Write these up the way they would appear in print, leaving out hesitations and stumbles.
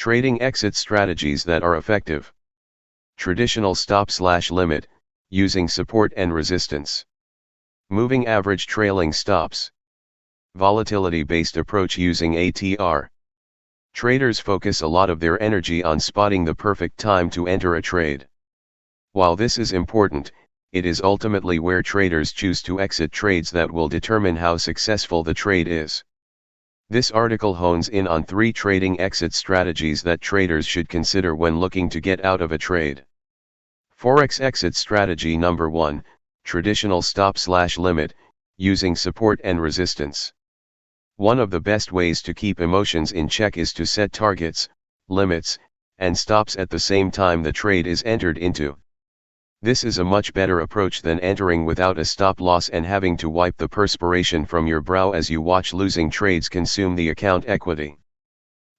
Trading exit strategies that are effective. Traditional stop/limit, using support and resistance. Moving average trailing stops. Volatility-based approach using ATR. Traders focus a lot of their energy on spotting the perfect time to enter a trade. While this is important, it is ultimately where traders choose to exit trades that will determine how successful the trade is. This article hones in on 3 trading exit strategies that traders should consider when looking to get out of a trade. Forex exit strategy number 1, traditional stop/limit, using support and resistance. One of the best ways to keep emotions in check is to set targets, limits, and stops at the same time the trade is entered into. This is a much better approach than entering without a stop loss and having to wipe the perspiration from your brow as you watch losing trades consume the account equity.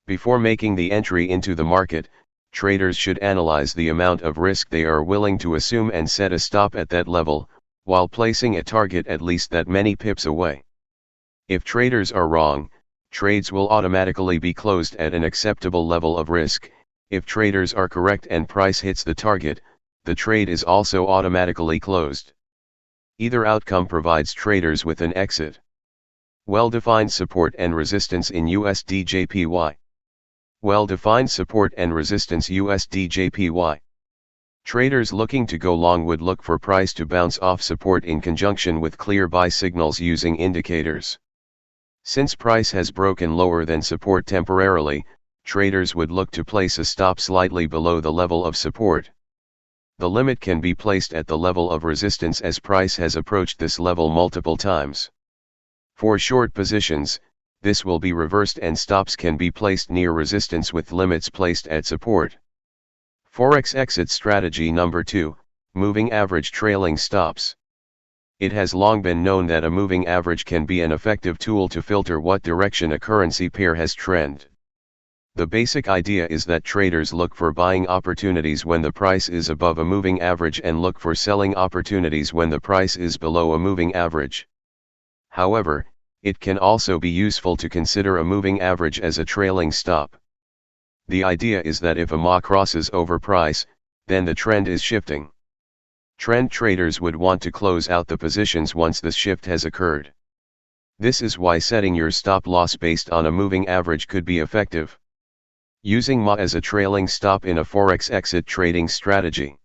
Before making the entry into the market, traders should analyze the amount of risk they are willing to assume and set a stop at that level, while placing a target at least that many pips away. If traders are wrong, trades will automatically be closed at an acceptable level of risk. If traders are correct and price hits the target, the trade is also automatically closed. Either outcome provides traders with an exit. Well-defined support and resistance in USD/JPY. Well-defined support and resistance USD/JPY. Traders looking to go long would look for price to bounce off support in conjunction with clear buy signals using indicators. Since price has broken lower than support temporarily, traders would look to place a stop slightly below the level of support. The limit can be placed at the level of resistance as price has approached this level multiple times. For short positions, this will be reversed and stops can be placed near resistance with limits placed at support. Forex exit strategy number 2, moving average trailing stops. It has long been known that a moving average can be an effective tool to filter what direction a currency pair has trended. The basic idea is that traders look for buying opportunities when the price is above a moving average and look for selling opportunities when the price is below a moving average. However, it can also be useful to consider a moving average as a trailing stop. The idea is that if a MA crosses over price, then the trend is shifting. Trend traders would want to close out the positions once the shift has occurred. This is why setting your stop loss based on a moving average could be effective. Using MA as a trailing stop in a Forex exit trading strategy.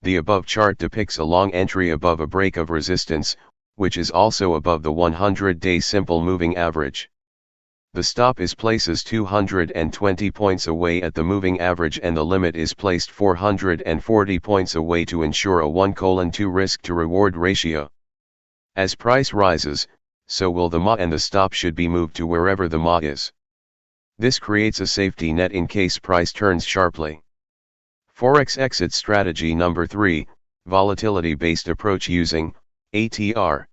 The above chart depicts a long entry above a break of resistance, which is also above the 100-day simple moving average. The stop is places 220 points away at the moving average and the limit is placed 440 points away to ensure a 1:2 risk to reward ratio. As price rises, so will the MA and the stop should be moved to wherever the MA is. This creates a safety net in case price turns sharply. Forex exit strategy number 3, volatility-based approach using ATR.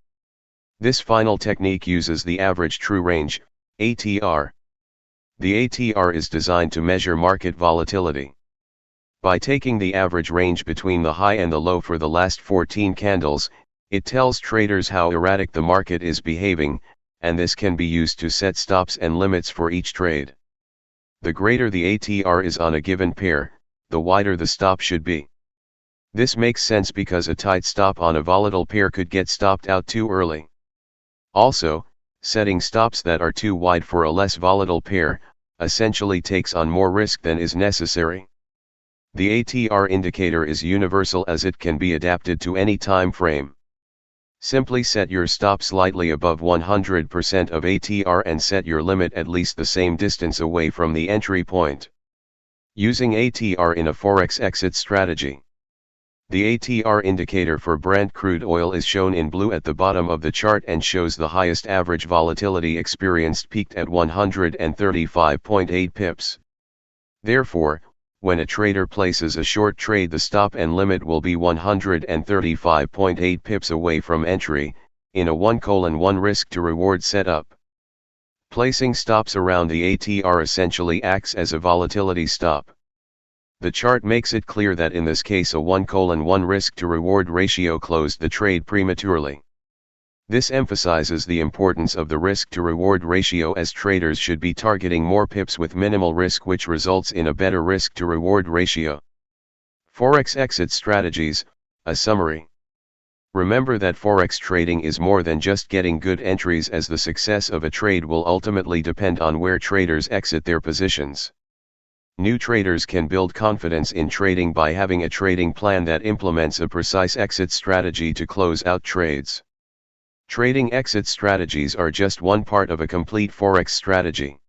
This final technique uses the average true range, ATR. The ATR is designed to measure market volatility. By taking the average range between the high and the low for the last 14 candles, it tells traders how erratic the market is behaving, and this can be used to set stops and limits for each trade. The greater the ATR is on a given pair, the wider the stop should be. This makes sense because a tight stop on a volatile pair could get stopped out too early. Also, setting stops that are too wide for a less volatile pair, essentially takes on more risk than is necessary. The ATR indicator is universal as it can be adapted to any time frame. Simply set your stop slightly above 100% of ATR and set your limit at least the same distance away from the entry point. Using ATR in a Forex exit strategy. The ATR indicator for Brent crude oil is shown in blue at the bottom of the chart and shows the highest average volatility experienced peaked at 135.8 pips. Therefore, when a trader places a short trade, the stop and limit will be 135.8 pips away from entry, in a 1:1 risk to reward setup. Placing stops around the ATR essentially acts as a volatility stop. The chart makes it clear that in this case a 1:1 risk to reward ratio closed the trade prematurely. This emphasizes the importance of the risk-to-reward ratio, as traders should be targeting more pips with minimal risk, which results in a better risk-to-reward ratio. Forex exit strategies, a summary. Remember that Forex trading is more than just getting good entries, as the success of a trade will ultimately depend on where traders exit their positions. New traders can build confidence in trading by having a trading plan that implements a precise exit strategy to close out trades. Trading exit strategies are just one part of a complete Forex strategy.